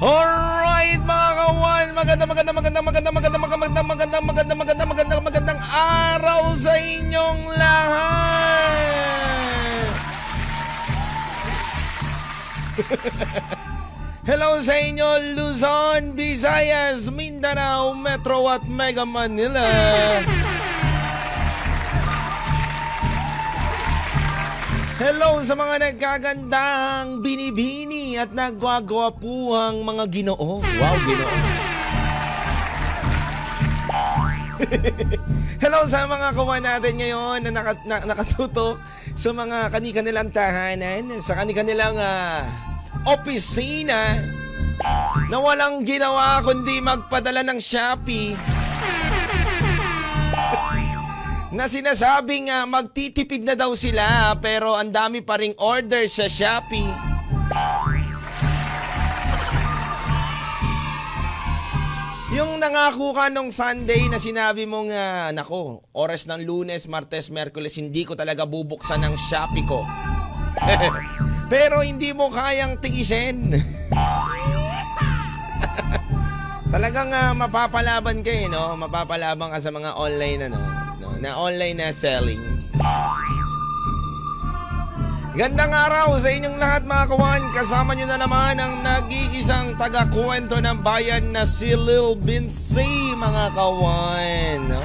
Alright mga kawan, magandang araw sa inyong lahat. Hello sa inyo Luzon, Visayas, Mindanao, Metro at Mega Manila. Hello sa mga nagkagandang binibini at nagwagwapuhang mga Ginoo. Wow, Ginoo. Hello sa mga kawan natin ngayon na nakatutok sa mga kani-kanilang tahanan, sa kani-kanilang opisina na walang ginawa kundi magpadala ng Shopee. Na sinasabing magtitipid na daw sila pero ang dami pa ring order sa Shopee. Yung nangako ka nung Sunday na sinabi mong nako, oras ng Lunes, Martes, Merkules hindi ko talaga bubuksan ang Shopee ko. Pero hindi mo kayang tigisin. Talagang mapapalaban ka no? Mapapalaban ka sa mga online na online na selling. Gandang araw sa inyong lahat mga kawan. Kasama nyo na naman ang nag-iisang taga-kwento ng bayan na si Lil Binsi mga kawan.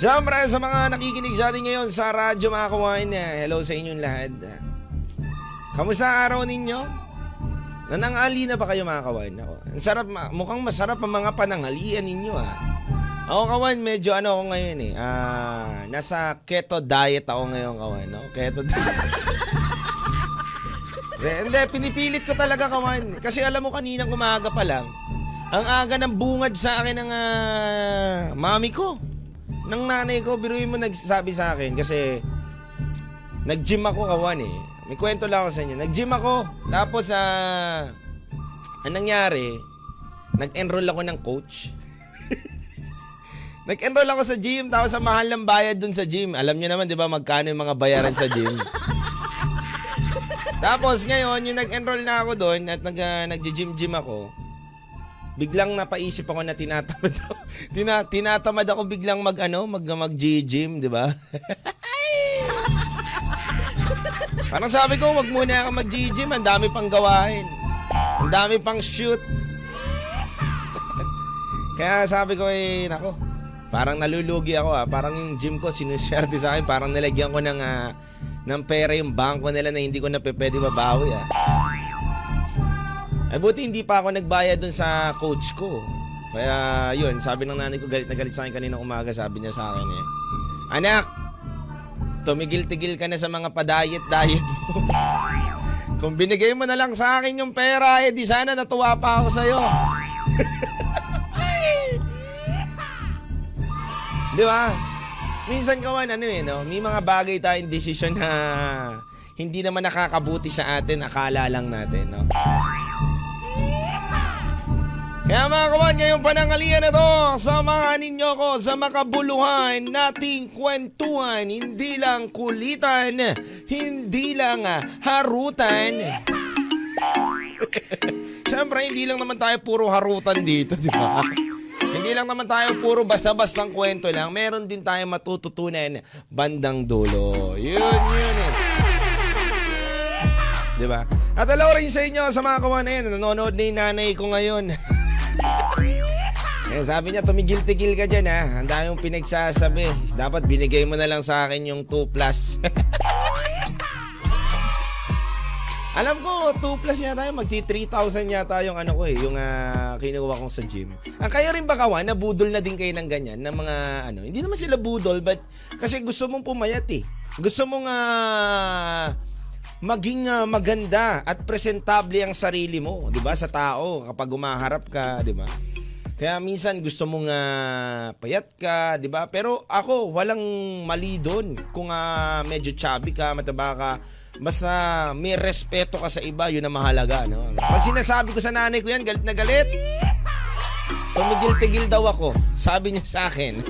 Siyempre sa mga nakikinig sa atin ngayon sa radyo mga kawan, hello sa inyong lahat. Kamusta araw ninyo? Nananghali na ba kayo mga kawan? Ang sarap, mukhang masarap ang mga pananghalian ninyo Ako kawan, medyo ako ngayon nasa keto diet ako ngayon kawan, no? Keto diet. Hindi, pinipilit ko talaga kawan. Kasi alam mo kaninang umaga pa lang, ang aga ng bungad sa akin ng mami ko. Ng nanay ko, biruin mo nagsabi sa akin kasi nag-gym ako kawan May kwento lang ako sa inyo. Nag-gym ako. Tapos, anong nangyari? Nag-enroll ako ng coach. Nag-enroll ako sa gym. Tapos, ang mahal ng bayad dun sa gym. Alam nyo naman, di ba, magkano yung mga bayaran sa gym? Tapos, ngayon, yung nag-enroll na ako doon at nag-gym ako, biglang napaisip ako na tinatamad ako. Tinatamad ako biglang mag-gym, di ba? Parang sabi ko, wag muna ako mag-gym. Ang dami pang gawain. Ang dami pang shoot. Kaya sabi ko, nako, parang nalulugi ako Parang yung gym ko, sinuswerte sa akin. Parang nilagyan ko ng pera yung bangko nila na hindi ko na pwede mabawi Ay buti hindi pa ako nagbayad dun sa coach ko. Kaya yun, sabi ng nanay ko, galit na galit sa akin kaninang umaga. Sabi niya sa akin anak, tumigil-tigil ka na sa mga pa-diet-diet mo. Kung binigay mo na lang sa akin yung pera, di sana natuwa pa ako sa'yo. Di ba? Minsan kawan, no? May mga bagay tayong desisyon na hindi naman nakakabuti sa atin, akala lang natin, no? Kaya mga kawan, ngayong pananghalian na to, samahan ninyo ko sa makabuluhan nating kwentuhan. Hindi lang kulitan, hindi lang harutan. Siyempre, hindi lang naman tayo puro harutan dito, di ba? Hindi lang naman tayo puro basta-bastang kwento lang. Meron din tayo matututunan bandang dulo. Yun. Di ba? At hello rin sa inyo sa mga kawan na yan. Nanonood na yung nanay ko ngayon. Sabi niya, tumigil-tigil ka dyan Ang dami mong pinagsasabi. Dapat binigay mo na lang sa akin yung 2+. Alam ko, 2+ yata yung magti 3,000 yata yung yung kinuha kong sa gym. Kayo rin ba kawan, nabudol na din kayo ng ganyan, ng mga hindi naman sila budol, but kasi gusto mong pumayat Gusto mong maging maganda at presentable ang sarili mo, 'di ba? Sa tao kapag umaharap ka, 'di ba? Kaya minsan gusto mong payat ka, 'di ba? Pero ako walang mali doon kung medyo chubby ka, mataba ka, basta may respeto ka sa iba, 'yun ang mahalaga, no? Pag sinasabi ko sa nanay ko 'yan, galit na galit. Tumigil-tigil daw ako, sabi niya sa akin.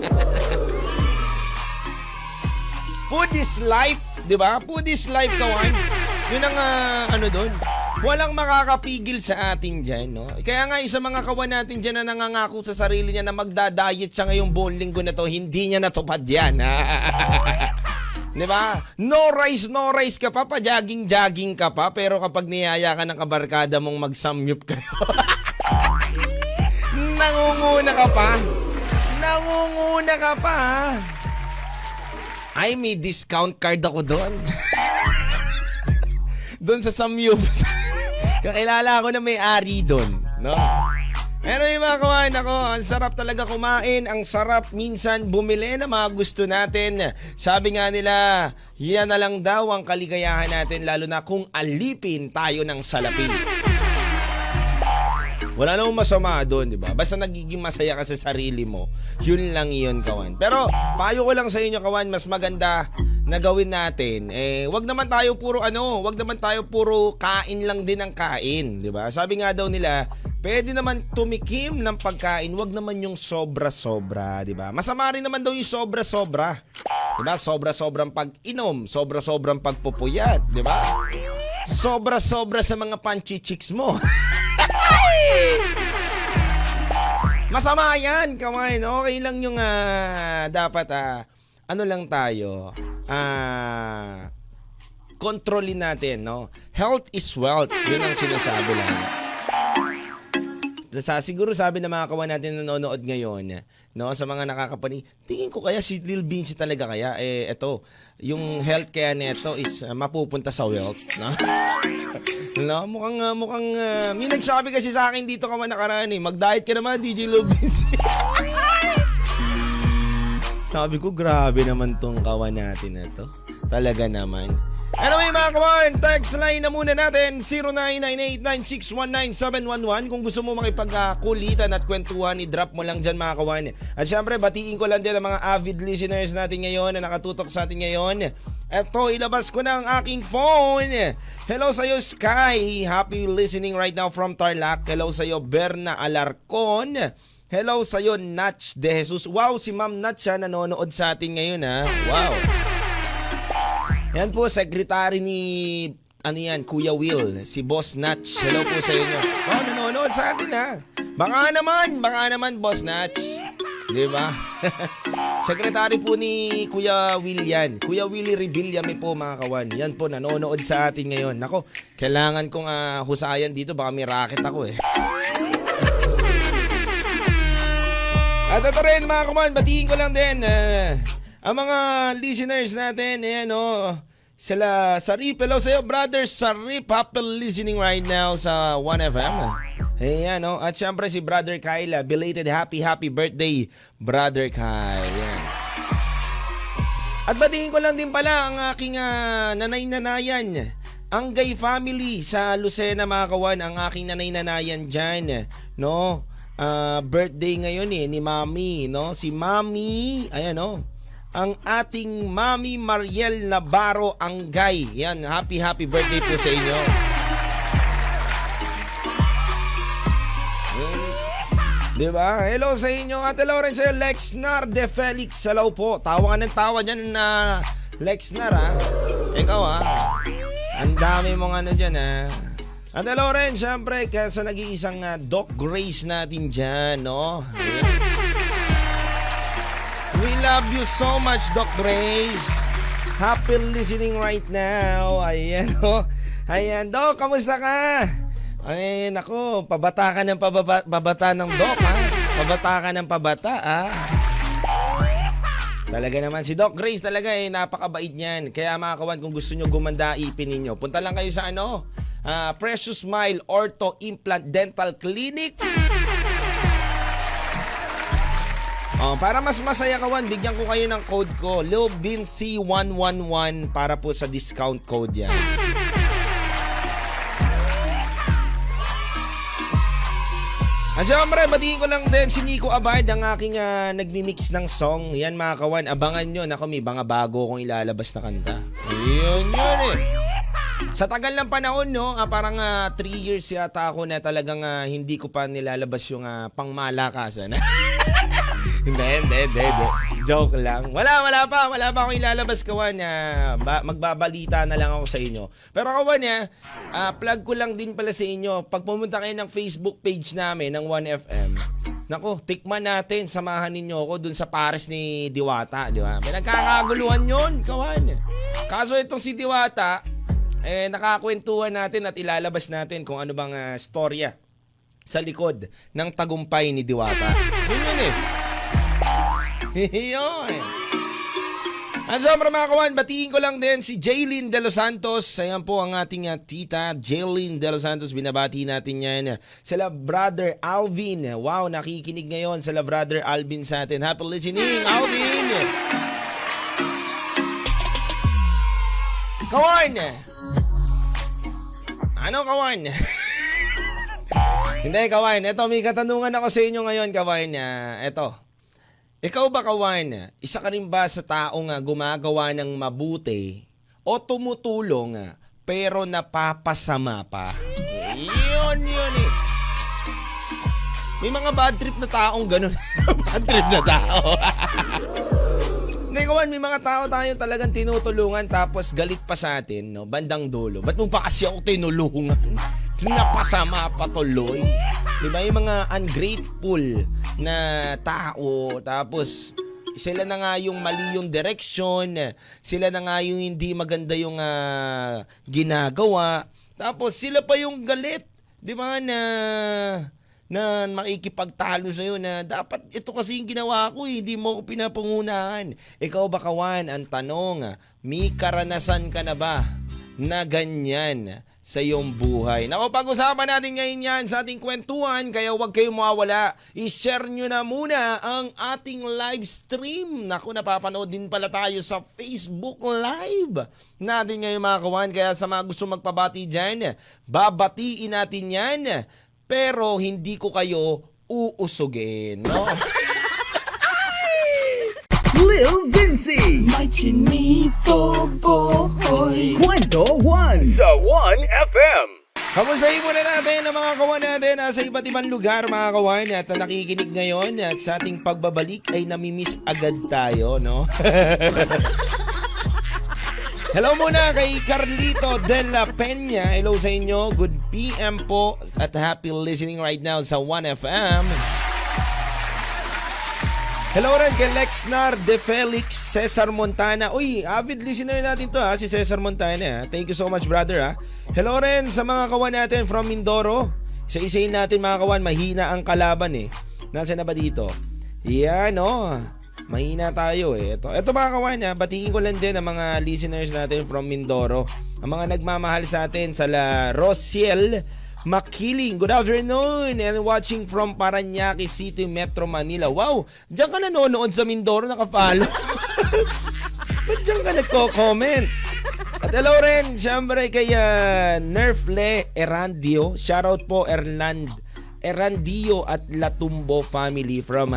Food is life, 'di ba? Food is life, kawan. Yun ang ano doon. Walang makakapigil sa atin dyan, no? Kaya nga isa mga kawan natin dyan na nangangako sa sarili niya na magda-diet siya ngayong buong linggo na to, hindi niya natupad yan. Di ba? No rice ka pa, pa-jogging ka pa, pero kapag niyaya ka ng kabarkada mong mag-samyup kayo, nangunguna ka pa. Ay, may discount card ako doon. Doon sa samyup. Kakilala ko na may-ari doon, no? Pero yung mga kawan, ako, ang sarap talaga kumain, ang sarap minsan bumili na mga gusto natin. Sabi nga nila, yan na lang daw ang kaligayahan natin, lalo na kung alipin tayo ng salapi. Wala namang masama doon, di ba? Basta nagiging masaya ka sa sarili mo, yun lang yun, kawan. Pero, payo ko lang sa inyo, kawan, mas maganda na gawin natin, wag naman tayo puro kain lang din ang kain, di ba? Sabi nga daw nila, pwede naman tumikim ng pagkain, wag naman yung sobra-sobra, di ba? Masama rin naman daw yung sobra-sobra. Di ba? Sobra-sobrang pag-inom, sobra-sobrang pagpupuyat, di ba? Sobra-sobra sa mga panchichiks mo. Masama yan, kawain. Okay lang yung dapat ano lang tayo, kontrolin natin, no? Health is wealth. Yun ang sinasabi lang. Siguro sabi ng mga kawan natin na nanonood ngayon, no, sa mga nakakapanig, tingin ko kaya si Lil Vinci talaga kaya, eto, yung health kaya neto is mapupunta sa wealth, no? No, mukhang may nagsabi kasi sa akin dito kaman nakaraan, mag-diet ka naman, DJ Lil Vinci. Sabi ko, grabe naman tong kawan natin na to. Talaga naman. Anyway mga kawan, text line na muna natin 0998-9619711. Kung gusto mo makipagkulitan at kwentuhan, i-drop mo lang dyan mga kawan. At syempre, batiin ko lang din ang mga avid listeners natin ngayon na nakatutok sa atin ngayon. Eto, ilabas ko na ang aking phone. Hello sa'yo Sky, happy listening right now from Tarlac. Hello sa'yo Berna Alarcon. Hello sa'yo Natch De Jesus. Wow, si Ma'am Natch nanonood sa atin ngayon ha. Wow. Yan po, secretary ni Kuya Will, si Boss Natch. Hello po sa inyo. Oh, nanonood sa atin ha. Baka naman Boss Natch. Di ba? Secretary po ni Kuya Will yan. Kuya Willie Rebillame po mga kawan. Yan po, nanonood sa atin ngayon. Nako, kailangan kong husayan dito. Baka may racket ako eh. At ito rin mga kawan, batiin ko lang din. Ang mga listeners natin, ayan sila Sarip, hello sa'yo brother Sarip, happy listening right now sa 1FM. Ayan at syempre si brother Kyle, belated happy birthday brother Kyle. Ayan. At batingin ko lang din pala ang aking nanay-nanayan, ang Gay family sa Lucena mga kawan, ang aking nanay-nanayan dyan, no? Birthday ngayon ni Mami, no? Si Mami, ayan ang ating Mami Mariel Navarro Anggay. Yan, happy birthday po sa inyo. Diba? Hello sa inyo. Ate Lauren sa'yo, Lexnar De Felix. Hello po. Tawa ka ng tawa dyan na Lexnar ha. Ikaw ha. Ang dami mong ano dyan ha. Ate Lauren, syempre, sa nag-iisang Doc Grace natin dyan, no? Ayan. We love you so much, Doc Grace. Happy listening right now. Ayan, Ayan, Doc, kamusta ka? Ay, nako, pabata ka ng pabata ng Doc, ha? Pabata ka ng pabata, ha? Talaga naman, si Doc Grace talaga napakabait niyan. Kaya mga kawan, kung gusto nyo gumanda ipin ninyo, punta lang kayo sa Precious Smile Ortho Implant Dental Clinic. Para mas masaya kawan, bigyan ko kayo ng code ko, LilBinC111 para po sa discount code yan. At syempre, batiin ko lang din si Nico Abad, ang aking nagmimix ng song. Yan mga kawan, abangan nyo. Naku, may mga bago kong ilalabas na kanta. Yun Sa tagal ng panahon, parang 3 years yata ako na talagang hindi ko pa nilalabas yung pangmalakasan. Hindi. Joke lang. Wala pa akong ilalabas, kawan. Magbabalita na lang ako sa inyo. Pero kawan, plug ko lang din pala sa inyo. Pag pumunta kayo ng Facebook page namin, ng 1FM, nako, tikman natin, samahan ninyo ako dun sa pares ni Diwata, di ba? May nagkakaguluhan yun, kawan. Kaso itong si Diwata, nakakwentuhan natin at ilalabas natin kung ano bang storya sa likod ng tagumpay ni Diwata. Yun eh. Yun. At sobrang mga kawan, batiin ko lang din si Jaylin De Los Santos. Ayan po ang ating tita, Jaylin De Los Santos. Binabati natin yan. Sila brother Alvin. Wow, nakikinig ngayon sila brother Alvin sa atin. Happy listening, Alvin! Kawan! Ano, kawan? Hindi, kawan. Ito, may katanungan ako sa inyo ngayon, kawan. Ito. Ikaw ba, kawan, isa ka rin ba sa taong gumagawa ng mabuti o tumutulong pero napapasama pa? Yun eh. May mga bad trip na taong ganun. Bad trip na tao. Hindi, kawan, may mga tao tayo talagang tinutulungan tapos galit pa sa atin, no? Bandang dulo. Ba't mo pa kasi ako tinulungan? Napasama pa tuloy. Diba yung mga ungrateful na tao, tapos sila na nga yung mali yung direction, sila na nga yung hindi maganda yung ginagawa, tapos sila pa yung galit, di ba, na makikipagtalo sa'yo na dapat ito kasi yung ginawa ko, hindi mo ko pinapangunahan. Ikaw ba, kawan, ang tanong, may karanasan ka na ba na ganyan sa iyong buhay? Naku, pag-usapan natin ngayon yan sa ating kwentuhan, kaya huwag kayong mawawala. I-share nyo na muna ang ating live stream. Naku, napapanood din pala tayo sa Facebook Live natin ngayon, mga kawan. Kaya sa mga gusto magpabati dyan, babatiin natin yan. Pero hindi ko kayo uusugin, no? Lil Vinci, May chinito boy. Kwento 1 sa 1FM. Kamustahin muna natin ang mga kawan natin sa iba't ibang lugar, mga kawan, at nakikinig ngayon at sa ating pagbabalik ay namimiss agad tayo, no? Hello muna kay Carlito de la Peña. Hello sa inyo. Good PM po at happy listening right now sa 1FM. Hello rin kay Lexnar de Felix, Cesar Montana. Uy, avid listener natin to si Cesar Montana. Thank you so much, brother. Hello rin sa mga kawan natin from Mindoro. Isa-isayin natin, mga kawan, mahina ang kalaban eh. Nasaan na ba dito? Yan, mahina tayo eh. Ito mga kawan, batiin ko lang din ang mga listeners natin from Mindoro. Ang mga nagmamahal sa atin sa La Rosiel Makiling, good afternoon, and watching from Parañaque City, Metro Manila. Wow, diyan ka nanonood sa Mindoro, nakapalo. Ba't diyan ka nagko-comment? At hello rin, syempre kay Nerfle Erandio. Shoutout po Erandio at Latumbo family from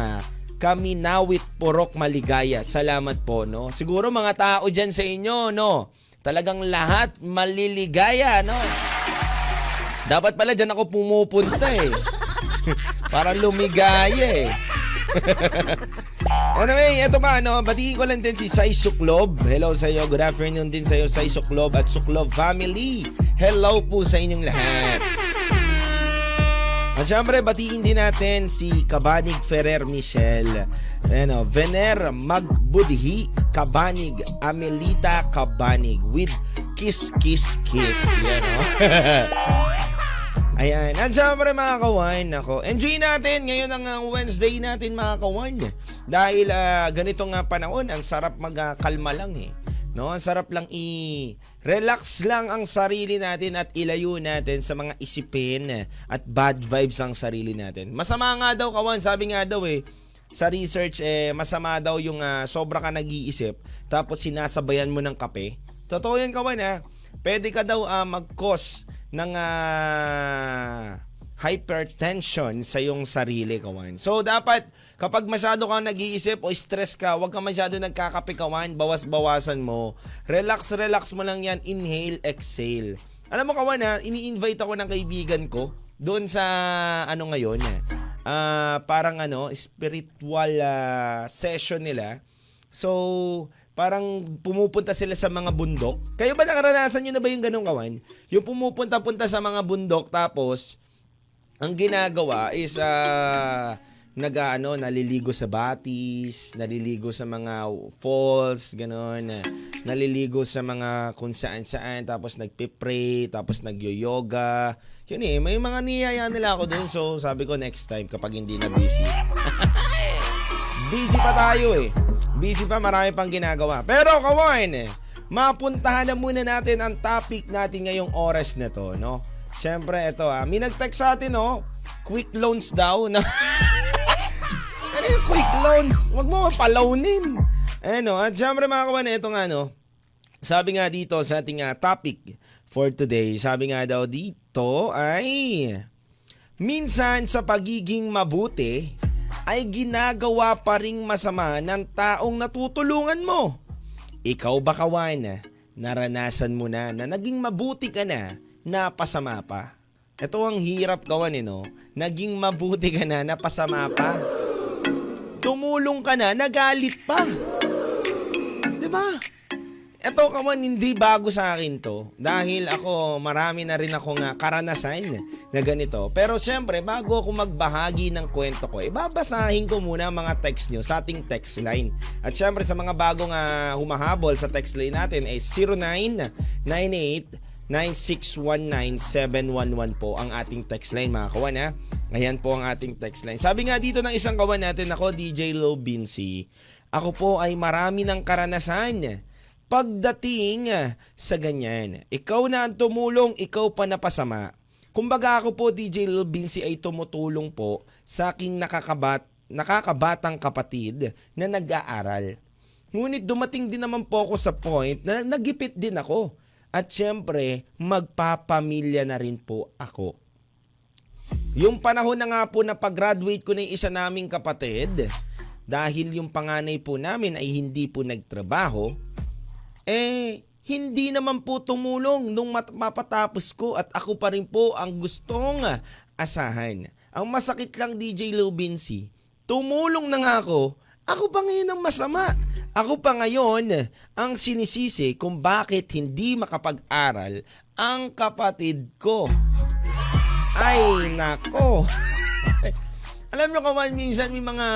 Kaminawit, Porok, Maligaya. Salamat po, no? Siguro mga tao dyan sa inyo, no? Talagang lahat maliligaya, no? Dapat pala dyan ako pumupunta eh. Para lumigaya eh. Anyway, eto ba, batiin ko lang din si Sai Suklob. Hello sa iyo, good afternoon din sa iyo, Sai Suklob at Suklob family. Hello po sa inyong lahat. At syempre, batiin din natin si Kabanig Ferrer Michelle. Vener Magbudhi Kabanig, Amelita Kabanig with Kiss Kiss Kiss. Yan, Ayan. At syempre, mga kawan, enjoy natin ngayon ang Wednesday natin, mga kawan. Dahil ganitong panahon, ang sarap magkalma lang eh. No? Ang sarap lang relax lang ang sarili natin at ilayo natin sa mga isipin at bad vibes ang sarili natin. Masama nga daw, kawan, sabi nga daw sa research masama daw yung sobra ka nag-iisip tapos sinasabayan mo ng kape. Totoo yan, kawan, pwede ka daw mag-cause ng hypertension sa iyong sarili, kawan. So, dapat kapag masyado kang nag-iisip o stress ka, huwag kang masyado nagkakape, kawan. Bawas-bawasan mo. Relax mo lang yan. Inhale, exhale. Alam mo, kawan, ini-invite ako ng kaibigan ko doon sa, ngayon, parang spiritual session nila. So, parang pumupunta sila sa mga bundok. Kayo ba nakaranasan nyo na ba yung ganun, kawan? Yung pumupunta-punta sa mga bundok tapos ang ginagawa is naliligo sa batis, naliligo sa mga falls, gano'n, naliligo sa mga kung saan-saan, tapos nagpipray, tapos nagyo-yoga. Yun may mga niyaya nila ako dun. So, sabi ko next time kapag hindi na busy. Busy pa tayo Busy pa, marami pang ginagawa. Pero, kawan, mapuntahan na muna natin ang topic natin ngayong oras na to, no? Siyempre, ito may nag-text sa atin, quick loans daw na... Ano yung quick loans? Huwag mo mapalawnin. At syempre mga kawan, ito nga, sabi nga dito sa ating topic for today, sabi nga daw dito ay, minsan sa pagiging mabuti, ay ginagawa pa ring masama ng taong natutulungan mo. Ikaw ba, kawan, naranasan mo na naging mabuti ka na, napasama pa? Ito ang hirap, kawan, naging mabuti ka na, napasama pa. Tumulong ka na, nagalit pa. Diba? Ito, kawan, hindi bago sa akin to. Dahil ako, marami na rin akong karanasan na ganito. Pero syempre, bago ako magbahagi ng kwento ko, babasahin ko muna ang mga text nyo sa ating text line. At syempre, sa mga bagong humahabol sa text line natin ay 0998-9619-711 po ang ating text line, mga kawan, Ayan po ang ating text line. Sabi nga dito ng isang kawan natin, ako, DJ Low Vinci, ako po ay marami ng karanasan pagdating sa ganyan. Ikaw na ang tumulong, ikaw pa napasama. Kumbaga ako po, DJ Low Vinci, ay tumutulong po sa aking nakakabatang kapatid na nag-aaral. Ngunit dumating din naman po ako sa point na nagipit din ako. At syempre, magpapamilya na rin po ako. Yung panahon na nga po na pag-graduate ko na yung isa naming kapatid, dahil yung panganay po namin ay hindi po nagtrabaho, hindi naman po tumulong nung mapatapos ko at ako pa rin po ang gustong asahan. Ang masakit lang, DJ Low Vinci, tumulong na nga ako pa ngayon ang masama. Ako pa ngayon ang sinisisi kung bakit hindi makapag-aral ang kapatid ko. Ay, nako. Alam nyo, kawan, minsan may mga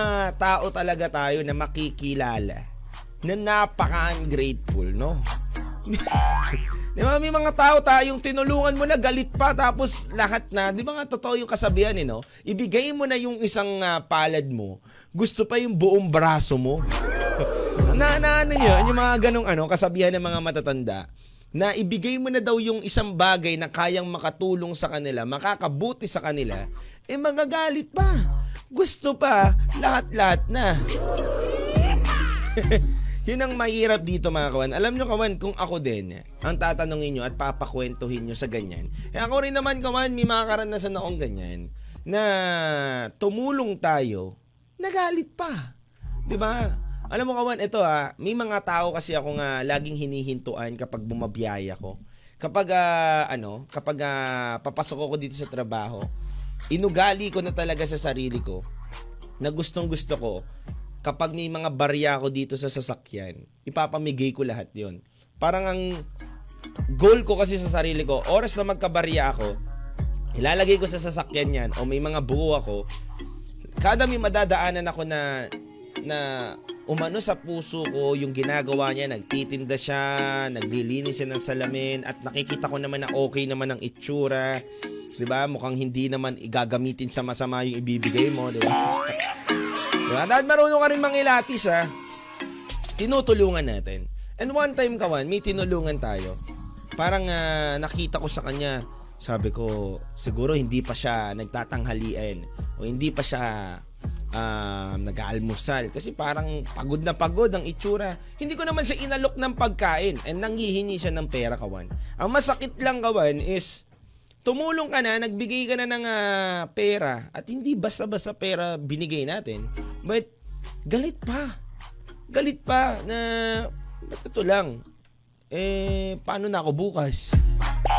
tao talaga tayo na makikilala na napaka-ungrateful, no? Di ba, may mga tao tayong tinulungan mo na, galit pa, tapos lahat na. Di ba nga totoo yung kasabihan, no? Ibigay mo na yung isang palad mo, gusto pa yung buong braso mo. Ano yun? Yung mga ganong kasabihan ng mga matatanda, na ibigay mo na daw yung isang bagay na kayang makatulong sa kanila, makakabuti sa kanila, magagalit pa. Gusto pa, lahat-lahat na. Yun ang mahirap dito, mga kawan. Alam nyo, kawan, kung ako din, ang tatanungin nyo at papakwentuhin nyo sa ganyan, ako rin naman, kawan, may mga karanasan akong ganyan, na tumulong tayo, nagalit pa. Diba? Alam mo, kawan, ito may mga tao kasi akong laging hinihintuan kapag bumabiyaya ko. Kapag papasok ako dito sa trabaho, inugali ko na talaga sa sarili ko na gustong-gusto ko kapag may mga barya ako dito sa sasakyan, ipapamigay ko lahat yon. Parang ang goal ko kasi sa sarili ko, oras na magkabarya ako, ilalagay ko sa sasakyan yan o may mga buo ako, kada may madadaanan ako na umano sa puso ko yung ginagawa niya, nagtitinda siya, naglilinis siya ng salamin, at nakikita ko naman na okay naman ang itsura, diba? Mukhang hindi naman igagamitin sa masama yung ibibigay mo, diba? Diba? Dahil marunong ka rin mangilatis, tinutulungan natin. And one time, kawan, may tinulungan tayo. Parang nakita ko sa kanya, sabi ko, siguro hindi pa siya nagtatanghalian o hindi pa siya nag-aalmusal kasi parang pagod na pagod ang itsura. Hindi ko naman siya inalok ng pagkain and nanghihingi siya ng pera, kawan. Ang masakit lang, kawan, is tumulong ka na, nagbigay ka na ng pera at hindi basta-basta pera binigay natin, but galit pa na ba't ito lang, paano na ako bukas?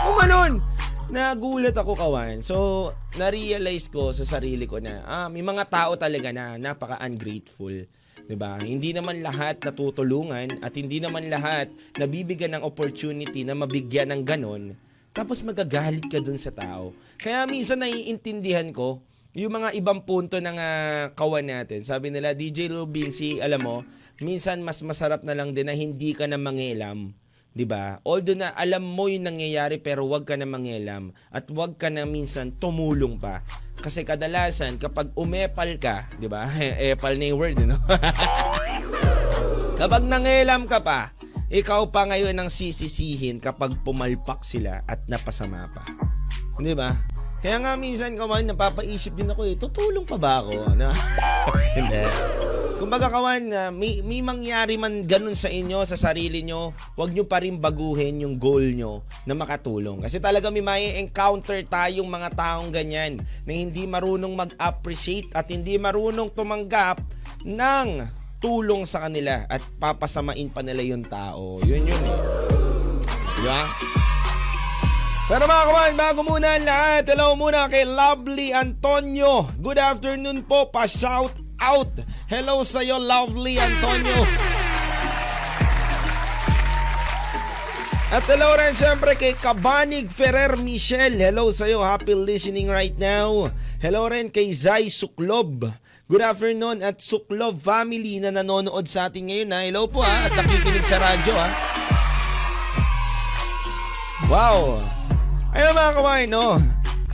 Umanon! Nagulat ako, kawan. So, na-realize ko sa sarili ko na may mga tao talaga na napaka-ungrateful. 'Diba? Hindi naman lahat natutulungan at hindi naman lahat nabibigyan ng opportunity na mabigyan ng ganon, tapos magagalit ka dun sa tao. Kaya minsan naiintindihan ko yung mga ibang punto ng kawan natin. Sabi nila, DJ Lil Vinci, alam mo, minsan mas masarap na lang din na hindi ka na mangialam. 'Di ba? Although na alam mo yung nangyayari pero wag ka na mangialam at wag ka na minsan tumulong pa. Kasi kadalasan kapag umepal ka, 'di ba? Epal na yung word, no? Kapag nangialam ka pa, ikaw pa ngayon ang sisisihin kapag pumalpak sila at napasama pa. 'Di ba? Kaya nga minsan kawan, napapaisip din ako tutulong pa ba ako? Ano? Hindi. Kumbaga kawan, may mangyari man ganun sa inyo, sa sarili nyo, huwag nyo pa rin baguhin yung goal nyo na makatulong. Kasi talaga may encounter tayong mga taong ganyan na hindi marunong mag-appreciate at hindi marunong tumanggap ng tulong sa kanila at papasamain pa nila yung tao. Yun eh. Diba? Pero mga kawan, bago muna ang lahat, hello muna kay Lovely Antonio. Good afternoon po, pa-shout out. Hello sa'yo, Lovely Antonio. At hello rin syempre kay Kabanig Ferrer Michelle. Hello sa'yo, happy listening right now. Hello rin kay Zay Suklob. Good afternoon at Suklob family na nanonood sa atin ngayon. Hello po at nakikinig sa radyo. Wow. Ayun mga kawain, no?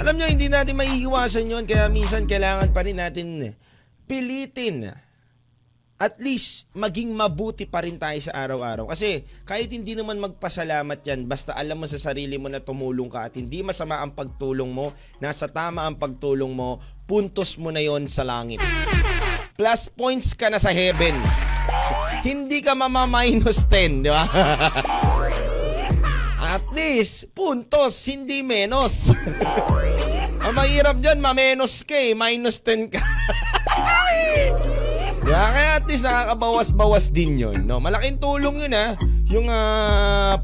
Alam nyo, hindi natin maiiwasan yun. Kaya minsan kailangan pa rin natin pilitin. At least, maging mabuti pa rin tayo sa araw-araw. Kasi kahit hindi naman magpasalamat yan, basta alam mo sa sarili mo na tumulong ka at hindi masama ang pagtulong mo, nasa tama ang pagtulong mo, puntos mo na yon sa langit. Plus points ka na sa heaven. Hindi ka mama-minus 10, di ba? At least, puntos, hindi menos. Ang mahirap dyan, mamenos ka minus 10 ka. Kaya at least nakakabawas-bawas din yun. No? Malaking tulong yun yung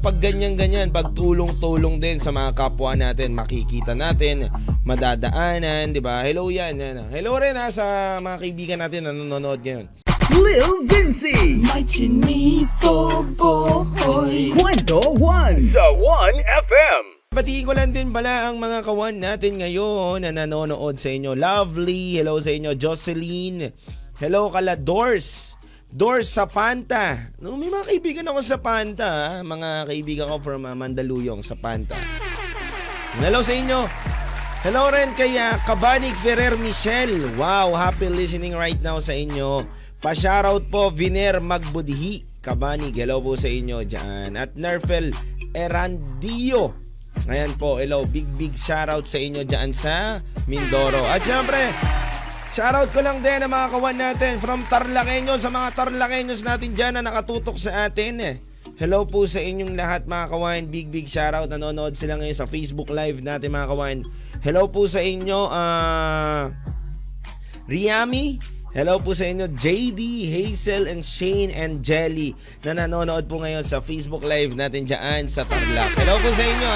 pag ganyan-ganyan, pag tulong-tulong din sa mga kapwa natin, makikita natin, madadaanan, di ba? Hello yan. Hello rin sa mga kaibigan natin na nanonood ngayon. Lil Vinci. May chinito boy. Kwento 1 sa 1FM. Batiin ko lang din pala ang mga kawan natin ngayon na nanonood sa inyo. Lovely, hello sa inyo. Jocelyn, hello kala Doors. Doors sa Panta. No, may mga kaibigan ako sa Panta. Mga kaibigan ko from Mandaluyong sa Panta. Hello sa inyo. Hello rin kay Kabanig Ferrer Michelle. Wow, happy listening right now sa inyo. Pa-shoutout po, Viner Magbudhi, Kabanig, hello po sa inyo dyan. At Nerfel Erandio, ayan po, hello, big shoutout sa inyo dyan sa Mindoro. At syempre, shoutout ko lang din ang mga kawan natin from Tarlaqueños, sa mga Tarlaqueños natin dyan na nakatutok sa atin. Hello po sa inyong lahat mga kawan, big shoutout, nanonood sila ngayon sa Facebook Live natin mga kawan. Hello po sa inyo, Riami. Hello po sa inyo, JD, Hazel, and Shane, and Jelly na nanonood po ngayon sa Facebook Live natin dyan sa Tarlac. Hello po sa inyo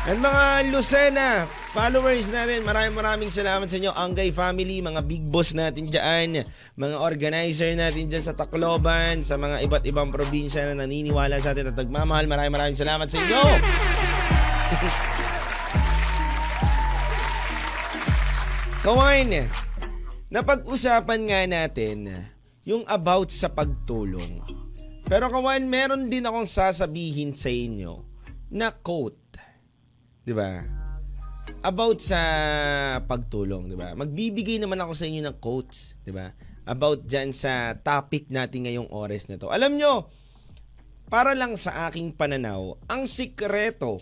And mga Lucena followers natin, maraming salamat sa inyo. Angay family, mga big boss natin dyan, mga organizer natin dyan sa Tacloban, sa mga iba't ibang probinsya na naniniwala sa atin at nagmamahal. Maraming salamat sa inyo. Kawain, napag-usapan nga natin yung about sa pagtulong. Pero kawan, meron din akong sasabihin sa inyo na quote. 'Di ba? About sa pagtulong, 'di ba? Magbibigay naman ako sa inyo ng quotes, 'di ba? About diyan sa topic natin ngayong oras na 'to. Alam nyo, para lang sa aking pananaw, ang sikreto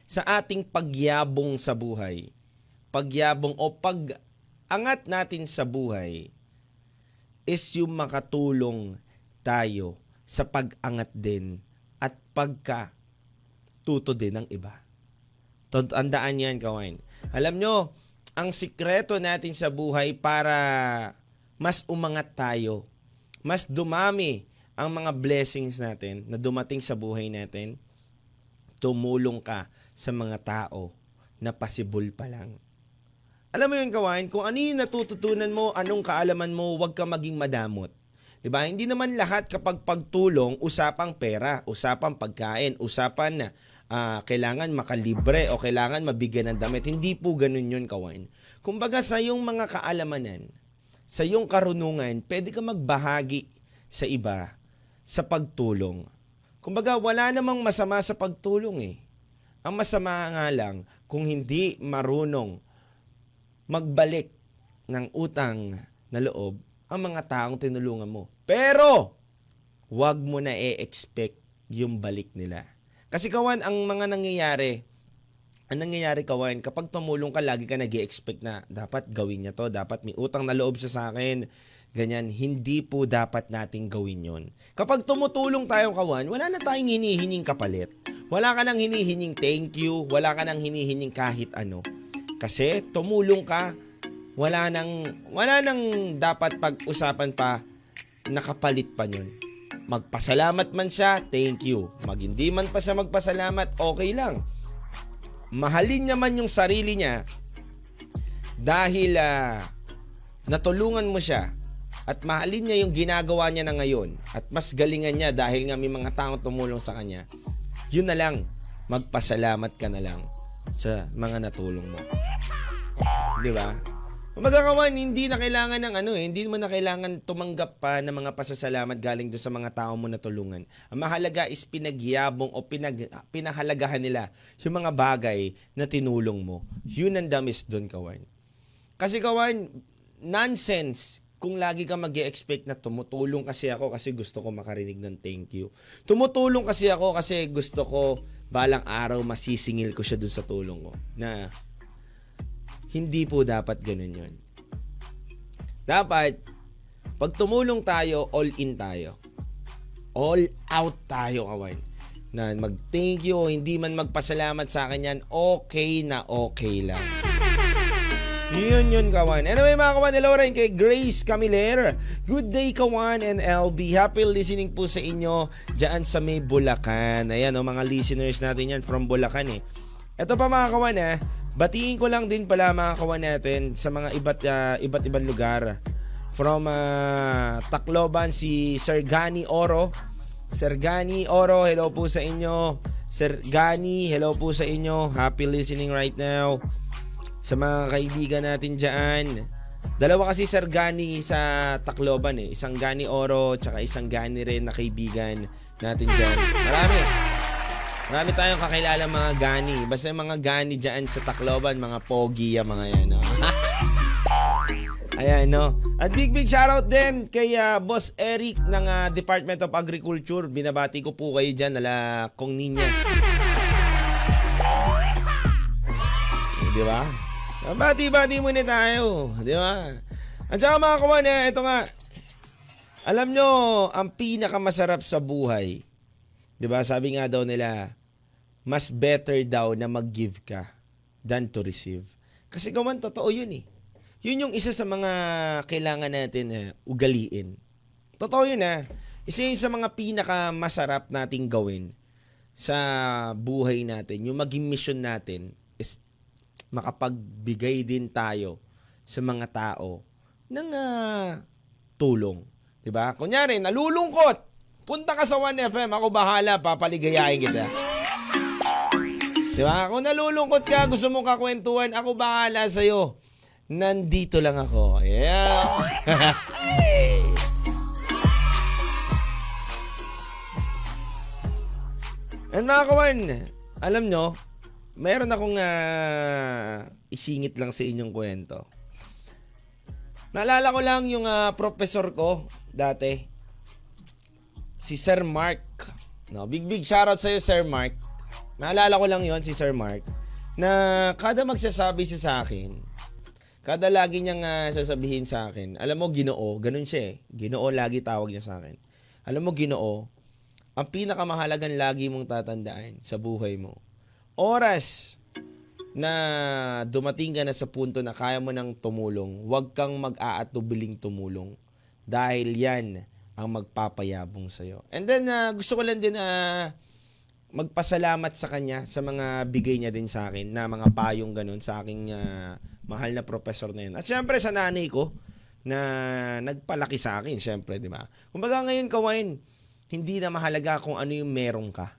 sa ating pagyabong sa buhay, pagyabong o pag-angat natin sa buhay is yung makatulong tayo sa pag-angat din at pagkatuto din ng iba. Tandaan yan, kawan. Alam nyo, ang sikreto natin sa buhay para mas umangat tayo, mas dumami ang mga blessings natin na dumating sa buhay natin, tumulong ka sa mga tao na pasibol pa lang. Alam mo yun, kawan, kung ano yung natututunan mo, anong kaalaman mo, huwag ka maging madamot. 'Di ba? Hindi naman lahat kapag pagtulong, usapang pera, usapang pagkain, usapan na kailangan makalibre o kailangan mabigyan ng damit. Hindi po ganun yun, kawan. Kumbaga sa iyong mga kaalamanan, sa iyong karunungan, pwede ka magbahagi sa iba sa pagtulong. Kumbaga wala namang masama sa pagtulong eh. Ang masama nga lang kung hindi marunong magbalik ng utang na loob ang mga taong tinulungan mo. Pero, wag mo na i-expect yung balik nila. Kasi kawan, ang nangyayari kawan, kapag tumulong ka, lagi ka nag-i-expect na dapat gawin niya to, dapat may utang na loob siya sa akin, ganyan. Hindi po dapat nating gawin yon. Kapag tumutulong tayo, kawan, wala na tayong hinihining kapalit. Wala ka nang hinihining thank you, wala ka nang hinihining kahit ano. Kasi tumulong ka, wala nang dapat pag-usapan pa, nakapalit pa yun. Magpasalamat man siya, thank you. Hindi man pa siya magpasalamat, okay lang. Mahalin niya man yung sarili niya dahil natulungan mo siya at mahalin niya yung ginagawa niya na ngayon at mas galingan niya dahil nga may mga taong tumulong sa kanya. Yun na lang, magpasalamat ka na lang sa mga natulong mo. Di ba? Magkakawan, hindi na kailangan ng hindi mo na kailangan tumanggap pa ng mga pasasalamat galing doon sa mga tao mo na tulungan. Ang mahalaga is pinagyabong o pinahalagahan nila yung mga bagay na tinulong mo. Yun ang damis doon, kawan. Kasi kawan, nonsense kung lagi ka mag-expect na tumutulong kasi ako kasi gusto ko makarinig ng thank you. Tumutulong kasi ako kasi gusto ko balang araw masisingil ko siya doon sa tulong ko. Na hindi po dapat ganun yun. Dapat, pag tumulong tayo, all in tayo. All out tayo, kawan. Na mag-thank you, hindi man magpasalamat sa akin yan, okay na okay lang. Yun, kawan. Anyway, mga kawan, hello rin kay Grace Camiler. Good day, kawan and LB. Happy listening po sa inyo dyan sa may Bulacan. Ayan, mga listeners natin yan from Bulacan eh. Ito pa mga kawan batiin ko lang din pala mga kawan natin sa mga iba't ibang lugar. From Tacloban, si Sir Gani Oro. Sir Gani Oro, hello po sa inyo. Sir Gani, hello po sa inyo. Happy listening right now. Sa mga kaibigan natin dyan. Dalawa kasi Sir Gani sa Tacloban eh. Isang Gani Oro, tsaka isang Gani rin na kaibigan natin dyan. Marami tayong kakilala mga Gani. Basta yung mga Gani dyan sa Tacloban, mga pogi mga yan. No? Ayan, no? At big shoutout din kay Boss Eric ng Department of Agriculture. Binabati ko po kayo dyan, nala Kong Ninya. Di ba? Bati-bati muna tayo. Di ba? At saka mga kawan, ito nga. Alam nyo, ang pinakamasarap sa buhay, di ba? Sabi nga daw nila, mas better daw na mag-give ka than to receive. Kasi kawan, totoo yun eh. Yun yung isa sa mga kailangan natin ugaliin. Totoo yun Isa yun sa mga pinakamasarap nating gawin sa buhay natin. Yung maging mission natin is makapagbigay din tayo sa mga tao ng tulong. Diba? Kunyari, nalulungkot. Punta ka sa 1FM, ako bahala, papaligayahin kita. Diba? Kung nalulungkot ka, gusto mong kakwentuhan, ako bahala sa'yo. Nandito lang ako. Yeah. And mga kawan, alam nyo, mayroon akong isingit lang sa inyong kwento. Naalala ko lang yung professor ko dati, si Sir Mark. No, big shoutout sa iyo, Sir Mark. Naalala ko lang yon si Sir Mark, na kada magsasabi siya sa akin, kada lagi niyang sasabihin sa akin, alam mo, Ginoo, ganun siya eh. Ginoo lagi tawag niya sa akin. Alam mo, Ginoo, ang pinakamahalagang lagi mong tatandaan sa buhay mo, oras na dumating ka na sa punto na kaya mo nang tumulong, huwag kang mag-aatubiling tumulong. Dahil yan ang magpapayabong sa'yo. And then, gusto ko lang din magpasalamat sa kanya sa mga bigay niya din sa akin na mga payong ganun sa aking mahal na professor na yun. At syempre sa nanay ko na nagpalaki sa akin, syempre, di ba? Kumbaga ngayon, Kawain, hindi na mahalaga kung ano yung meron ka.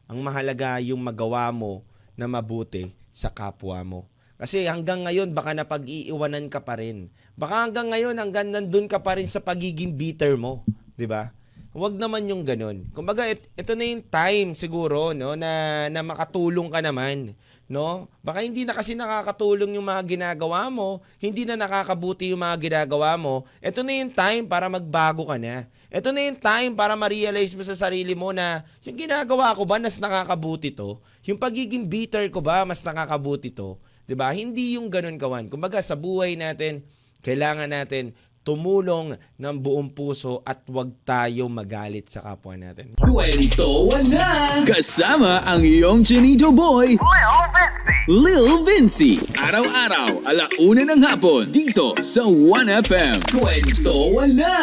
Ang mahalaga yung magawa mo na mabuti sa kapwa mo. Kasi hanggang ngayon, baka napag-iiwanan ka pa rin. Baka hanggang ngayon, hanggang nandun ka pa rin sa pagiging bitter mo. Di ba? Huwag naman yung ganun. Kumbaga, ito na yung time siguro, no, na makatulong ka naman. No? Baka hindi na kasi nakakatulong yung mga ginagawa mo, hindi na nakakabuti yung mga ginagawa mo. Ito na yung time para magbago ka na. Ito na yung time para ma-realize mo sa sarili mo na yung ginagawa ko ba mas nakakabuti to? Yung pagiging bitter ko ba mas nakakabuti to? 'Di ba? Hindi yung ganun, Kawan. Kumbaga sa buhay natin, kailangan natin tumulong ng buong puso at huwag tayo magalit sa kapwa natin. Kwentuhan na! Kasama ang iyong Chinito Boy, Lil Vinci. Araw-araw, 1:00 ng hapon, dito sa 1FM. Kwentuhan na!